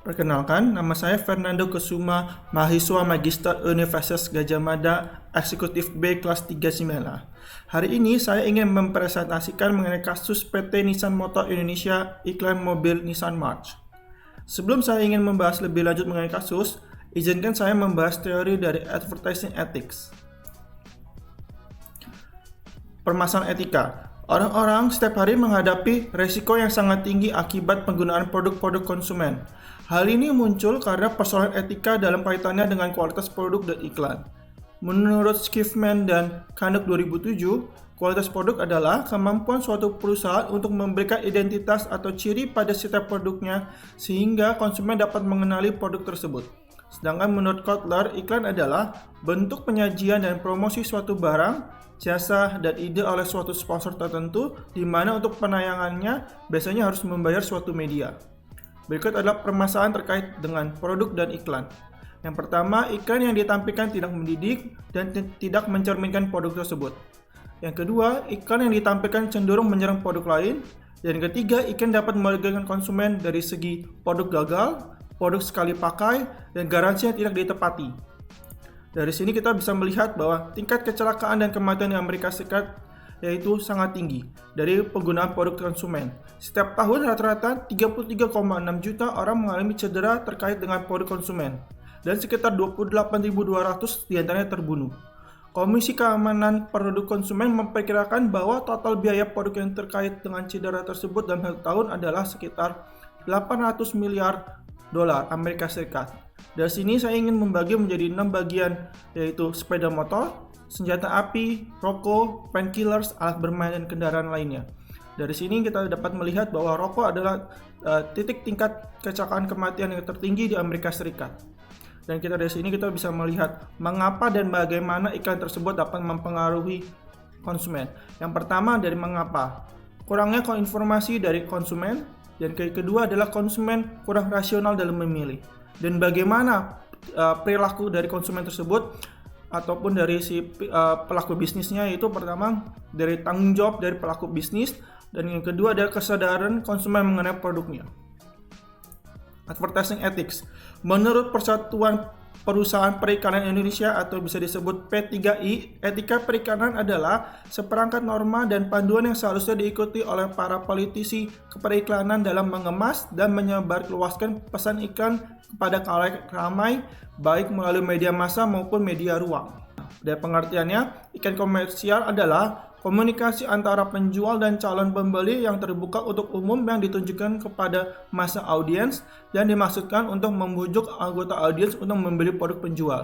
Perkenalkan, nama saya Fernando Kusuma, mahasiswa Magister Universitas Gadjah Mada, Eksekutif B kelas 3 Simela. Hari ini saya ingin mempresentasikan mengenai kasus PT Nissan Motor Indonesia iklan mobil Nissan March. Sebelum saya ingin membahas lebih lanjut mengenai kasus, izinkan saya membahas teori dari advertising ethics. Permasalahan etika. Orang-orang setiap hari menghadapi resiko yang sangat tinggi akibat penggunaan produk-produk konsumen. Hal ini muncul karena persoalan etika dalam kaitannya dengan kualitas produk dan iklan. Menurut Schiffman dan Canuck 2007, kualitas produk adalah kemampuan suatu perusahaan untuk memberikan identitas atau ciri pada setiap produknya sehingga konsumen dapat mengenali produk tersebut. Sedangkan menurut Kotler, iklan adalah bentuk penyajian dan promosi suatu barang, jasa, dan ide oleh suatu sponsor tertentu, di mana untuk penayangannya biasanya harus membayar suatu media. Berikut adalah permasalahan terkait dengan produk dan iklan. Yang pertama, iklan yang ditampilkan tidak mendidik dan tidak mencerminkan produk tersebut. Yang kedua, iklan yang ditampilkan cenderung menyerang produk lain. Dan ketiga, iklan dapat merugikan konsumen dari segi produk gagal, produk sekali pakai, dan garansi yang tidak ditepati. Dari sini kita bisa melihat bahwa tingkat kecelakaan dan kematian di Amerika Serikat yaitu sangat tinggi dari penggunaan produk konsumen. Setiap tahun rata-rata 33,6 juta orang mengalami cedera terkait dengan produk konsumen dan sekitar 28.200 diantaranya terbunuh. Komisi Keamanan Produk Konsumen memperkirakan bahwa total biaya produk yang terkait dengan cedera tersebut dalam satu tahun adalah sekitar 800 miliar dolar Amerika Serikat. Dari sini saya ingin membagi menjadi 6 bagian, yaitu sepeda motor, senjata api, rokok, painkillers, alat bermain, dan kendaraan lainnya. Dari sini kita dapat melihat bahwa rokok adalah titik tingkat kecelakaan kematian yang tertinggi di Amerika Serikat. Dan dari sini kita bisa melihat mengapa dan bagaimana iklan tersebut dapat mempengaruhi konsumen. Yang pertama dari mengapa. Kurangnya informasi dari konsumen, dan kedua adalah konsumen kurang rasional dalam memilih. Dan bagaimana perilaku dari konsumen tersebut ataupun dari si pelaku bisnisnya, yaitu pertama dari tanggung jawab dari pelaku bisnis, dan yang kedua adalah kesadaran konsumen mengenai produknya. Advertising ethics. Menurut Persatuan Perusahaan Perikanan Indonesia atau bisa disebut P3I, etika perikanan adalah seperangkat norma dan panduan yang seharusnya diikuti oleh para politisi keperiklanan dalam mengemas dan menyebarluaskan pesan iklan kepada khalayak ramai, baik melalui media massa maupun media ruang. Dari pengertiannya, iklan komersial adalah komunikasi antara penjual dan calon pembeli yang terbuka untuk umum yang ditunjukkan kepada massa audiens dan dimaksudkan untuk membujuk anggota audiens untuk membeli produk penjual.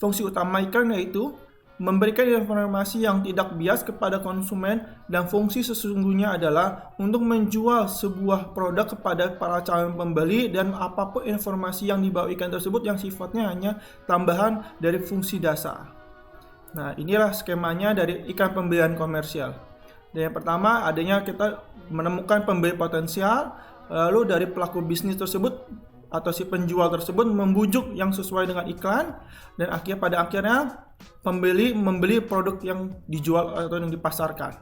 Fungsi utama iklan yaitu memberikan informasi yang tidak bias kepada konsumen, dan fungsi sesungguhnya adalah untuk menjual sebuah produk kepada para calon pembeli, dan apapun informasi yang dibawa iklan tersebut yang sifatnya hanya tambahan dari fungsi dasar. Nah, inilah skemanya dari iklan pembelian komersial. Dan yang pertama, adanya kita menemukan pembeli potensial, lalu dari pelaku bisnis tersebut atau si penjual tersebut membujuk yang sesuai dengan iklan, dan pada akhirnya pembeli membeli produk yang dijual atau yang dipasarkan.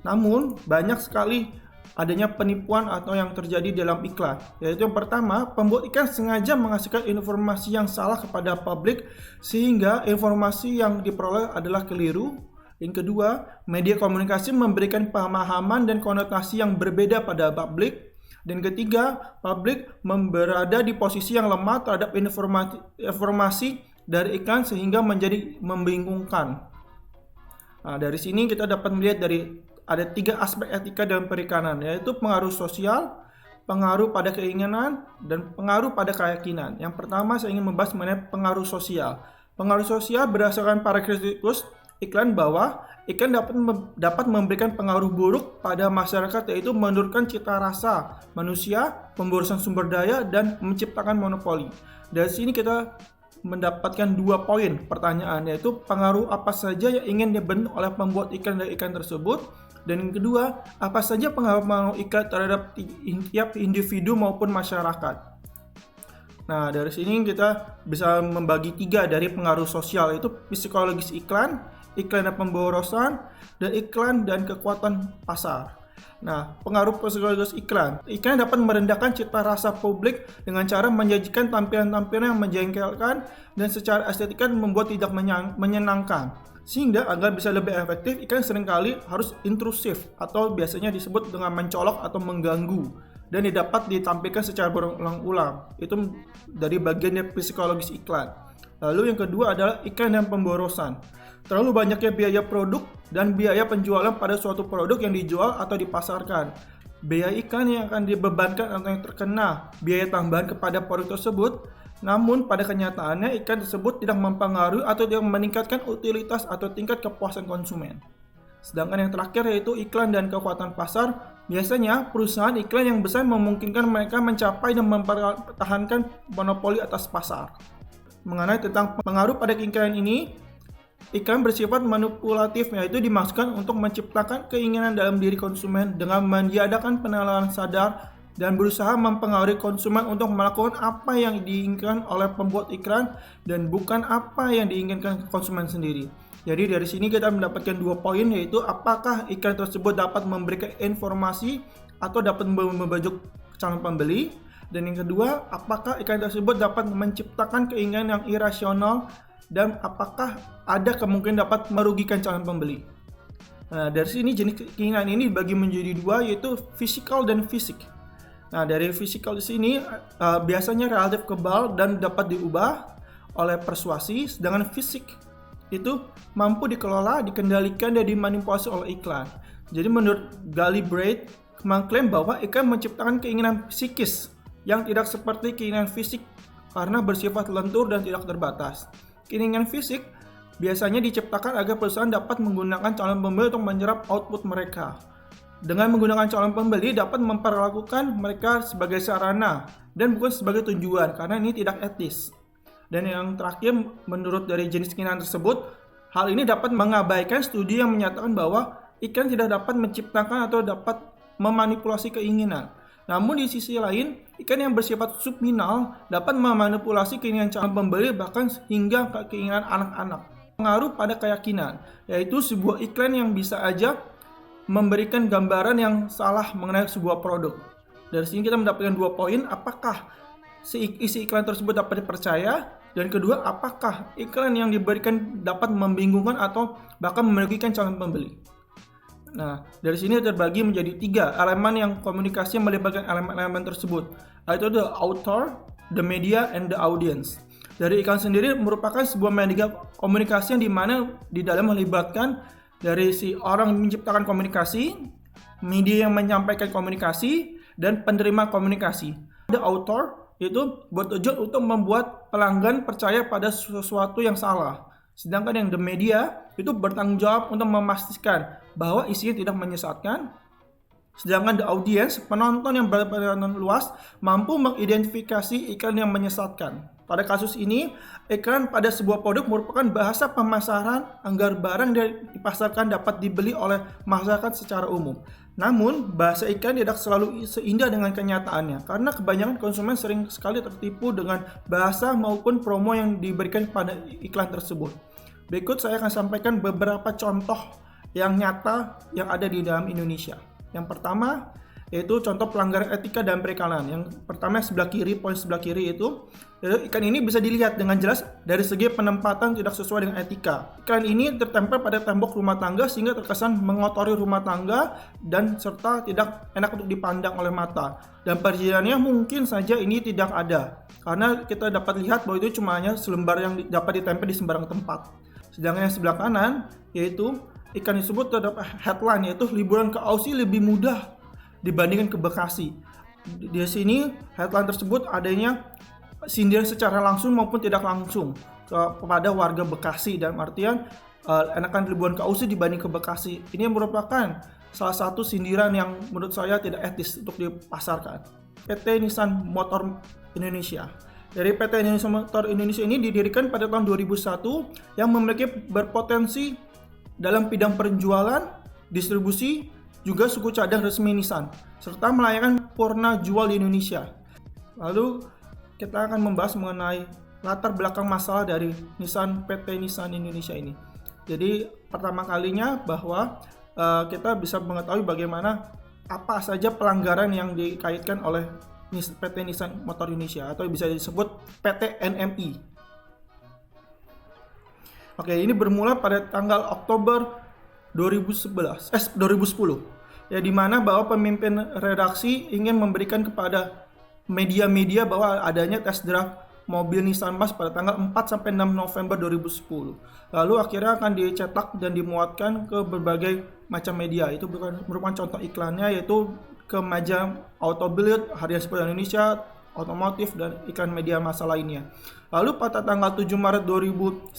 Namun, banyak sekali adanya penipuan atau yang terjadi dalam iklan, yaitu yang pertama, pembuat iklan sengaja mengasihkan informasi yang salah kepada publik sehingga informasi yang diperoleh adalah keliru. Yang kedua, media komunikasi memberikan pemahaman dan konotasi yang berbeda pada publik. Dan ketiga, publik berada di posisi yang lemah terhadap informasi dari iklan sehingga menjadi membingungkan. Nah, dari sini kita dapat melihat ada 3 aspek etika dalam perikanan, yaitu pengaruh sosial, pengaruh pada keinginan, dan pengaruh pada keyakinan. Yang pertama saya ingin membahas mengenai pengaruh sosial. Pengaruh sosial berdasarkan para kritikus iklan bahwa iklan dapat memberikan pengaruh buruk pada masyarakat, yaitu menurunkan cita rasa manusia, pemborosan sumber daya, dan menciptakan monopoli. Dari sini kita mendapatkan 2 poin pertanyaan, yaitu pengaruh apa saja yang ingin dibentuk oleh pembuat iklan dari iklan tersebut, dan yang kedua, apa saja pengaruh iklan terhadap tiap individu maupun masyarakat. Nah, dari sini kita bisa membagi 3 dari pengaruh sosial, yaitu psikologis iklan dan pemborosan, dan iklan dan kekuatan pasar. Nah, pengaruh psikologis iklan. Iklan dapat merendahkan cita rasa publik dengan cara menyajikan tampilan-tampilan yang menjengkelkan dan secara estetika membuat tidak menyenangkan. Sehingga agar bisa lebih efektif, iklan seringkali harus intrusif atau biasanya disebut dengan mencolok atau mengganggu dan dapat ditampilkan secara berulang-ulang. Itu dari bagian dari psikologis iklan. Lalu yang kedua adalah iklan dan pemborosan. Terlalu banyaknya biaya produk dan biaya penjualan pada suatu produk yang dijual atau dipasarkan. Biaya iklan yang akan dibebankan atau yang terkena biaya tambahan kepada produk tersebut. Namun pada kenyataannya iklan tersebut tidak mempengaruhi atau tidak meningkatkan utilitas atau tingkat kepuasan konsumen. Sedangkan yang terakhir yaitu iklan dan kekuatan pasar. Biasanya perusahaan iklan yang besar memungkinkan mereka mencapai dan mempertahankan monopoli atas pasar. Mengenai tentang pengaruh pada iklan ini, iklan bersifat manipulatif, yaitu dimaksudkan untuk menciptakan keinginan dalam diri konsumen dengan meniadakan penilaian sadar dan berusaha mempengaruhi konsumen untuk melakukan apa yang diinginkan oleh pembuat iklan dan bukan apa yang diinginkan konsumen sendiri. Jadi dari sini kita mendapatkan 2 poin, yaitu apakah iklan tersebut dapat memberikan informasi atau dapat membujuk calon pembeli, dan yang kedua apakah iklan tersebut dapat menciptakan keinginan yang irasional dan apakah ada kemungkinan dapat merugikan calon pembeli. Nah, dari sini jenis keinginan ini dibagi menjadi 2, yaitu physical dan fisik. Nah, dari physical di sini biasanya relatif kebal dan dapat diubah oleh persuasi, sedangkan fisik itu mampu dikelola, dikendalikan, dan dimanipulasi oleh iklan. Jadi menurut Galbraith mengklaim bahwa iklan menciptakan keinginan psikis yang tidak seperti keinginan fisik karena bersifat lentur dan tidak terbatas. Keinginan fisik biasanya diciptakan agar perusahaan dapat menggunakan calon pembeli untuk menyerap output mereka. Dengan menggunakan calon pembeli dapat memperlakukan mereka sebagai sarana dan bukan sebagai tujuan karena ini tidak etis. Dan yang terakhir, menurut dari jenis keinginan tersebut, hal ini dapat mengabaikan studi yang menyatakan bahwa iklan tidak dapat menciptakan atau dapat memanipulasi keinginan. Namun di sisi lain, iklan yang bersifat subliminal dapat memanipulasi keinginan calon pembeli bahkan hingga ke keinginan anak-anak. Pengaruh pada keyakinan, yaitu sebuah iklan yang bisa aja memberikan gambaran yang salah mengenai sebuah produk. Dari sini kita mendapatkan 2 poin, apakah isi iklan tersebut dapat dipercaya, dan kedua, apakah iklan yang diberikan dapat membingungkan atau bahkan merugikan calon pembeli. Nah, dari sini terbagi menjadi 3 elemen yang komunikasi melibatkan elemen-elemen tersebut, yaitu the author, the media, and the audience. Dari iklan sendiri merupakan sebuah media komunikasi yang dimana di dalam melibatkan dari si orang menciptakan komunikasi, media yang menyampaikan komunikasi, dan penerima komunikasi. The author itu bertujuan untuk membuat pelanggan percaya pada sesuatu yang salah. Sedangkan yang the media itu bertanggung jawab untuk memastikan bahwa isinya tidak menyesatkan. Sedangkan the audience, penonton yang berpenonton luas, mampu mengidentifikasi iklan yang menyesatkan. Pada kasus ini, iklan pada sebuah produk merupakan bahasa pemasaran agar barang yang dipasarkan dapat dibeli oleh masyarakat secara umum. Namun, bahasa iklan tidak selalu seindah dengan kenyataannya, karena kebanyakan konsumen sering sekali tertipu dengan bahasa maupun promo yang diberikan pada iklan tersebut. Berikut saya akan sampaikan beberapa contoh yang nyata yang ada di dalam Indonesia. Yang pertama, yaitu contoh pelanggaran etika dan perikanan. Yang pertama sebelah kiri, poin sebelah kiri itu iklan ini bisa dilihat dengan jelas dari segi penempatan tidak sesuai dengan etika. Iklan ini tertempel pada tembok rumah tangga sehingga terkesan mengotori rumah tangga dan serta tidak enak untuk dipandang oleh mata. Dan perizinannya mungkin saja ini tidak ada, karena kita dapat lihat bahwa itu cuma hanya selembar yang dapat ditempel di sembarang tempat. Sedangkan yang sebelah kanan, yaitu iklan disebut terdapat headline, yaitu liburan ke Aussie lebih mudah dibandingkan ke Bekasi. Di sini headline tersebut adanya sindiran secara langsung maupun tidak langsung kepada warga Bekasi, dalam artian enakan liburan ke Aussie dibanding ke Bekasi. Ini merupakan salah satu sindiran yang menurut saya tidak etis untuk dipasarkan. PT Nissan Motor Indonesia. Dari PT Nissan Motor Indonesia ini didirikan pada tahun 2001 yang memiliki berpotensi dalam bidang penjualan, distribusi, juga suku cadang resmi Nissan, serta melayani purna jual di Indonesia. Lalu kita akan membahas mengenai latar belakang masalah dari PT Nissan Indonesia ini. Jadi pertama kalinya bahwa kita bisa mengetahui bagaimana apa saja pelanggaran yang dikaitkan oleh PT Nissan Motor Indonesia atau bisa disebut PT NMI. Oke, ini bermula pada tanggal Oktober 2010, ya, di mana bahwa pemimpin redaksi ingin memberikan kepada media-media bahwa adanya test drive mobil Nissan March pada tanggal 4 sampai 6 November 2010. Lalu akhirnya akan dicetak dan dimuatkan ke berbagai macam media. Itu merupakan contoh iklannya, yaitu ke majalah Autobild, Harian Sepeda Indonesia, Otomotif, dan iklan media massa lainnya. Lalu pada tanggal 7 Maret 2011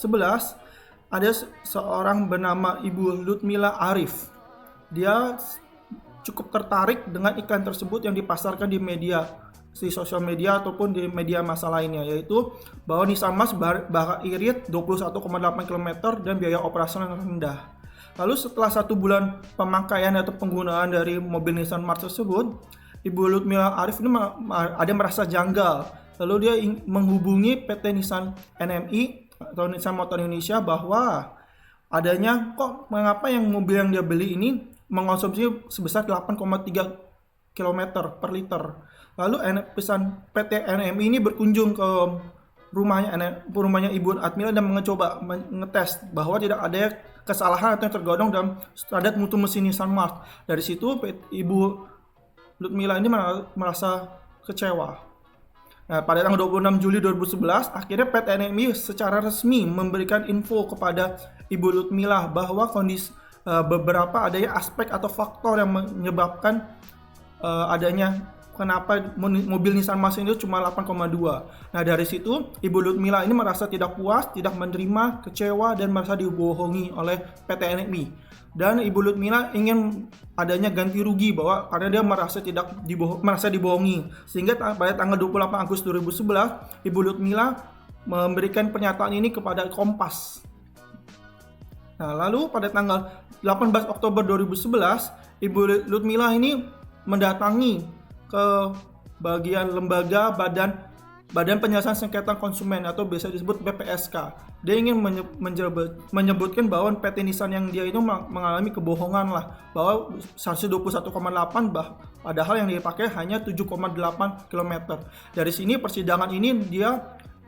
ada seorang bernama Ibu Ludmila Arif. Dia cukup tertarik dengan iklan tersebut yang dipasarkan di media, di sosial media ataupun di media massa lainnya, yaitu bahwa Nissan March bakal irit 21,8 km dan biaya operasional yang rendah. Lalu setelah 1 bulan pemakaian atau penggunaan dari mobil Nissan March tersebut, Ibu Ludmila Arif ini ada merasa janggal. Lalu dia menghubungi PT Nissan NMI atau Nissan Motor Indonesia bahwa adanya mengapa yang mobil yang dia beli ini mengonsumsi sebesar 8,3 km per liter. Lalu pesan PT NMI ini berkunjung ke rumahnya Ibu Admila dan mencoba mengetes bahwa tidak ada kesalahan atau yang tergodong dalam standar mutu mesin Nissan March. Dari situ Ibu Ludmila ini merasa kecewa. Nah, pada tanggal 26 Juli 2011, akhirnya PT NMI secara resmi memberikan info kepada Ibu Ludmila bahwa kondisi beberapa adanya aspek atau faktor yang menyebabkan adanya kenapa mobil Nissan March ini cuma 8,2. Nah, dari situ Ibu Ludmila ini merasa tidak puas, tidak menerima, kecewa, dan merasa dibohongi oleh PT NMI. Dan Ibu Ludmila ingin adanya ganti rugi karena dia merasa dibohongi. Sehingga pada tanggal 28 Agustus 2011, Ibu Ludmila memberikan pernyataan ini kepada Kompas. Nah, lalu pada tanggal 18 Oktober 2011, Ibu Ludmila ini mendatangi ke bagian lembaga Badan Penyelesaian Sengketa Konsumen atau biasa disebut BPSK. Dia ingin menyebutkan bahwa PT Nissan yang dia itu mengalami kebohongan bahwa seharusnya 21,8 padahal yang dipakai hanya 7,8 km. Dari sini persidangan ini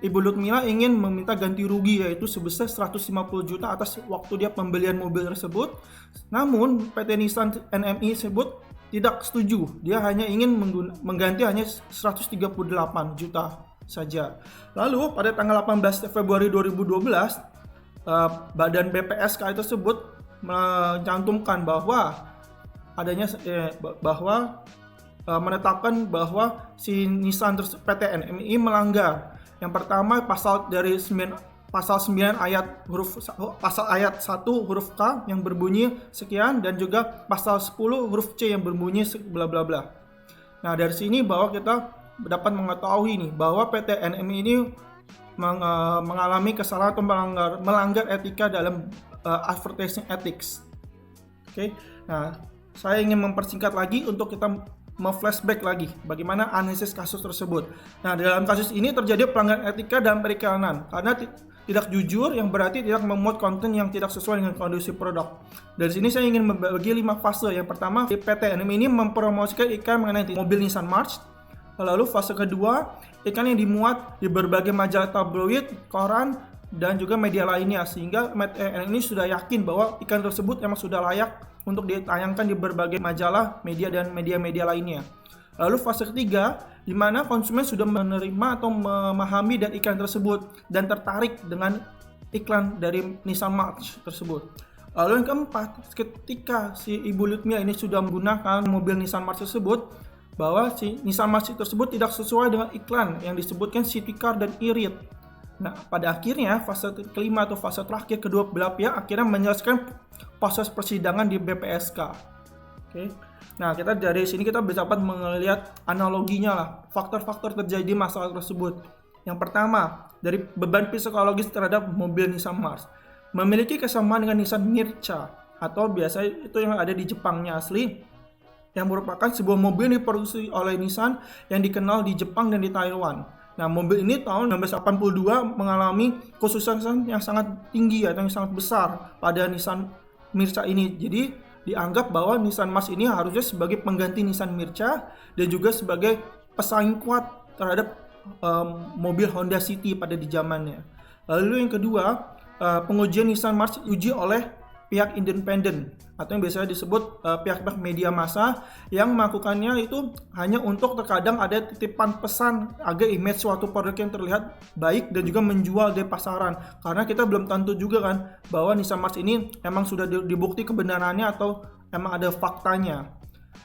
Ibu Ludmila ingin meminta ganti rugi, yaitu sebesar 150 juta atas waktu dia pembelian mobil tersebut. Namun PT Nissan NMI tersebut tidak setuju. Dia hanya ingin mengganti hanya 138 juta saja. Lalu pada tanggal 18 Februari 2012, Badan BPSK tersebut mencantumkan bahwa menetapkan bahwa si Nissan PT NMI melanggar. Yang pertama pasal 9 ayat 1 huruf K yang berbunyi sekian, dan juga pasal 10 huruf C yang berbunyi bla bla bla. Nah, dari sini bahwa kita dapat mengetahui bahwa PT NMI ini mengalami kesalahan atau melanggar etika dalam advertising ethics. Oke. Nah, saya ingin mempersingkat lagi untuk kita flashback lagi bagaimana analisis kasus tersebut. Nah, dalam kasus ini terjadi pelanggaran etika dan periklanan karena tidak jujur, yang berarti tidak memuat konten yang tidak sesuai dengan kondisi produk. Dari sini saya ingin membagi 5 fase. Yang pertama, PT NMI ini mempromosikan iklan mengenai mobil Nissan March. Lalu fase kedua, iklan yang dimuat di berbagai majalah tabloid, koran, dan juga media lainnya, sehingga PT NMI ini sudah yakin bahwa iklan tersebut memang sudah layak untuk ditayangkan di berbagai majalah, media, dan media-media lainnya. Lalu fase ketiga, di mana konsumen sudah menerima atau memahami dan iklan tersebut dan tertarik dengan iklan dari Nissan March tersebut. Lalu yang keempat, ketika si Ibu Ludmila ini sudah menggunakan mobil Nissan March tersebut, bahwa si Nissan March tersebut tidak sesuai dengan iklan yang disebutkan city car dan irit. Nah, pada akhirnya fase kelima atau fase terakhir, kedua belah pihak akhirnya menyelesaikan proses persidangan di BPSK. Oke. Nah, dari sini kita bisa dapat melihat analoginya faktor-faktor terjadi masalah tersebut. Yang pertama, dari beban psikologis terhadap mobil Nissan March. Memiliki kesamaan dengan Nissan Mircha atau biasa itu yang ada di Jepangnya asli, yang merupakan sebuah mobil yang diproduksi oleh Nissan yang dikenal di Jepang dan di Taiwan. Nah, mobil ini tahun 1982 mengalami kesusahan yang sangat tinggi atau yang sangat besar pada Nissan Mircha ini. Jadi dianggap bahwa Nissan March ini harusnya sebagai pengganti Nissan Mircha dan juga sebagai pesaing kuat terhadap mobil Honda City pada di zamannya. Lalu yang kedua, pengujian Nissan March diuji oleh pihak independen atau yang biasanya disebut pihak-pihak media massa yang melakukannya itu hanya untuk terkadang ada titipan pesan agar image suatu produk yang terlihat baik dan juga menjual di pasaran, karena kita belum tentu juga kan bahwa Nissan March ini emang sudah dibukti kebenarannya atau emang ada faktanya.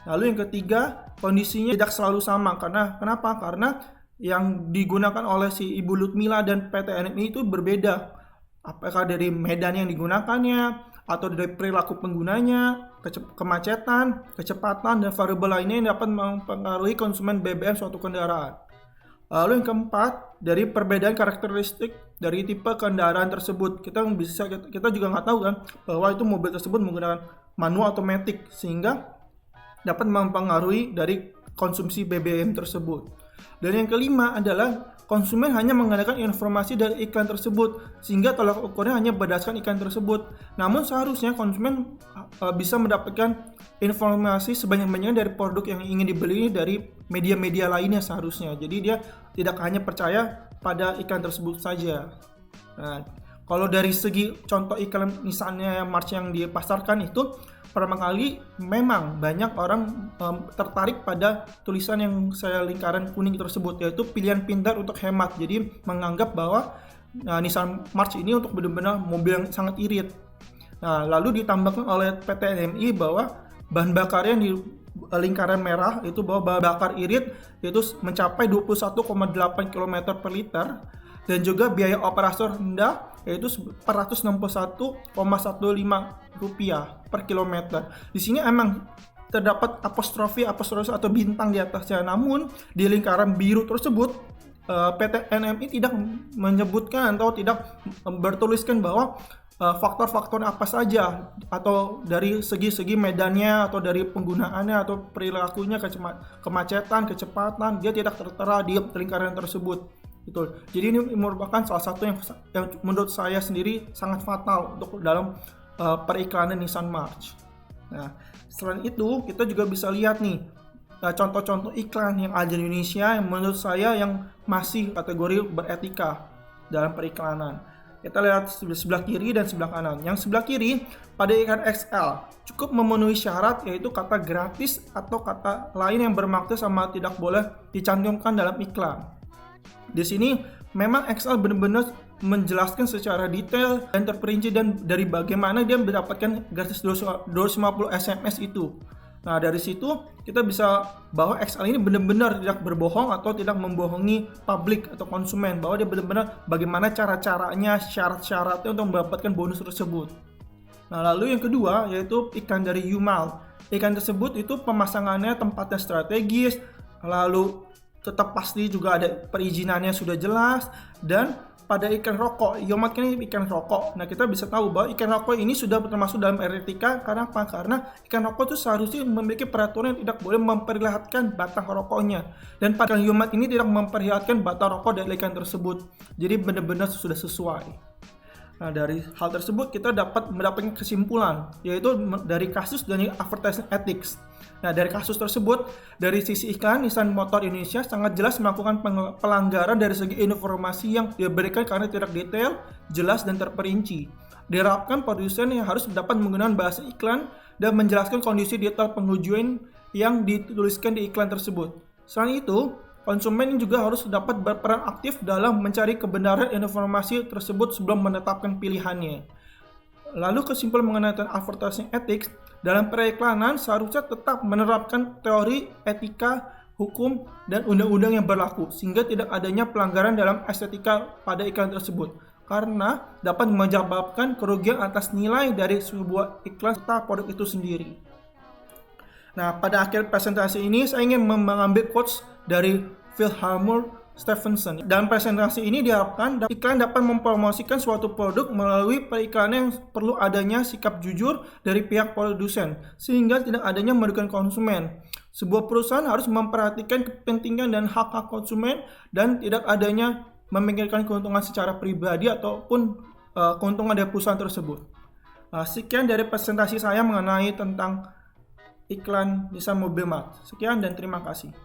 Lalu yang ketiga, kondisinya tidak selalu sama. Kenapa? Karena yang digunakan oleh si Ibu Ludmilla dan PT NMI itu berbeda. Apakah dari medan yang digunakannya, atau dari perilaku penggunanya, kemacetan, kecepatan, dan variabel lainnya yang dapat mempengaruhi konsumen BBM suatu kendaraan. Lalu yang keempat, dari perbedaan karakteristik dari tipe kendaraan tersebut. Kita juga nggak tahu kan bahwa itu mobil tersebut menggunakan manual atau matic, sehingga dapat mempengaruhi dari konsumsi BBM tersebut. Dan yang kelima adalah konsumen hanya mengandalkan informasi dari iklan tersebut, sehingga tolak ukurnya hanya berdasarkan iklan tersebut. Namun seharusnya konsumen bisa mendapatkan informasi sebanyak-banyaknya dari produk yang ingin dibeli dari media-media lainnya seharusnya. Jadi dia tidak hanya percaya pada iklan tersebut saja. Nah, kalau dari segi contoh iklan misalnya March yang dipasarkan itu, pertama kali memang banyak orang tertarik pada tulisan yang saya lingkaran kuning tersebut, yaitu pilihan pintar untuk hemat. Jadi menganggap bahwa Nissan March ini untuk benar-benar mobil yang sangat irit. Nah, lalu ditambahkan oleh PT NMI bahwa bahan bakarnya di lingkaran merah itu bahwa bahan bakar irit yaitu mencapai 21,8 km per liter, dan juga biaya operasi rendah yaitu 461,15 rupiah per kilometer. Di sini emang terdapat apostrofi atau bintang di atasnya, namun di lingkaran biru tersebut PT NMI tidak menyebutkan atau tidak bertuliskan bahwa faktor-faktor apa saja, atau dari segi-segi medannya, atau dari penggunaannya, atau perilakunya, kemacetan, kecepatan, dia tidak tertera di lingkaran tersebut. Betul. Jadi ini merupakan salah satu yang menurut saya sendiri sangat fatal untuk dalam periklanan Nissan March. Nah, selain itu kita juga bisa lihat nih contoh-contoh iklan yang ada di Indonesia yang menurut saya yang masih kategori beretika dalam periklanan. Kita lihat sebelah kiri dan sebelah kanan. Yang sebelah kiri pada iklan XL cukup memenuhi syarat, yaitu kata gratis atau kata lain yang bermakna sama tidak boleh dicantumkan dalam iklan. Di sini memang XL benar-benar menjelaskan secara detail dan terperinci dan dari bagaimana dia mendapatkan gratis 250 SMS itu. Nah, dari situ kita bisa bahwa XL ini benar-benar tidak berbohong atau tidak membohongi publik atau konsumen, bahwa dia benar-benar bagaimana cara-caranya, syarat-syaratnya untuk mendapatkan bonus tersebut. Nah, lalu yang kedua yaitu iklan dari Yumal. Iklan tersebut itu pemasangannya tempatnya strategis, lalu tetap pasti juga ada perizinannya sudah jelas, dan pada iklan rokok, Yomat kan ini iklan rokok. Nah, kita bisa tahu bahwa iklan rokok ini sudah termasuk dalam etika. Karena apa? Karena iklan rokok itu seharusnya memiliki peraturan yang tidak boleh memperlihatkan batang rokoknya. Dan pada Yomat ini tidak memperlihatkan batang rokok dari iklan tersebut. Jadi benar-benar sudah sesuai. Nah, dari hal tersebut kita dapat mendapatkan kesimpulan, yaitu dari kasus dari advertising ethics. Nah, dari kasus tersebut, dari sisi iklan, Nissan Motor Indonesia sangat jelas melakukan pelanggaran dari segi informasi yang diberikan karena tidak detail, jelas, dan terperinci. Diharapkan produsen yang harus dapat menggunakan bahasa iklan dan menjelaskan kondisi detail pengujian yang dituliskan di iklan tersebut. Selain itu, konsumen juga harus dapat berperan aktif dalam mencari kebenaran informasi tersebut sebelum menetapkan pilihannya. Lalu kesimpulan mengenai advertising ethics, dalam periklanan seharusnya tetap menerapkan teori etika, hukum, dan undang-undang yang berlaku, sehingga tidak adanya pelanggaran dalam estetika pada iklan tersebut, karena dapat menyebabkan kerugian atas nilai dari sebuah iklan serta produk itu sendiri. Nah, pada akhir presentasi ini saya ingin mengambil quotes dari Wilhelm Stephenson. Dalam presentasi ini diharapkan iklan dapat mempromosikan suatu produk melalui periklanan yang perlu adanya sikap jujur dari pihak produsen, sehingga tidak adanya merugikan konsumen. Sebuah perusahaan harus memperhatikan kepentingan dan hak-hak konsumen dan tidak adanya memikirkan keuntungan secara pribadi ataupun keuntungan dari perusahaan tersebut. Sekian dari presentasi saya mengenai tentang iklan Nissan Mobil Mart. Sekian dan terima kasih.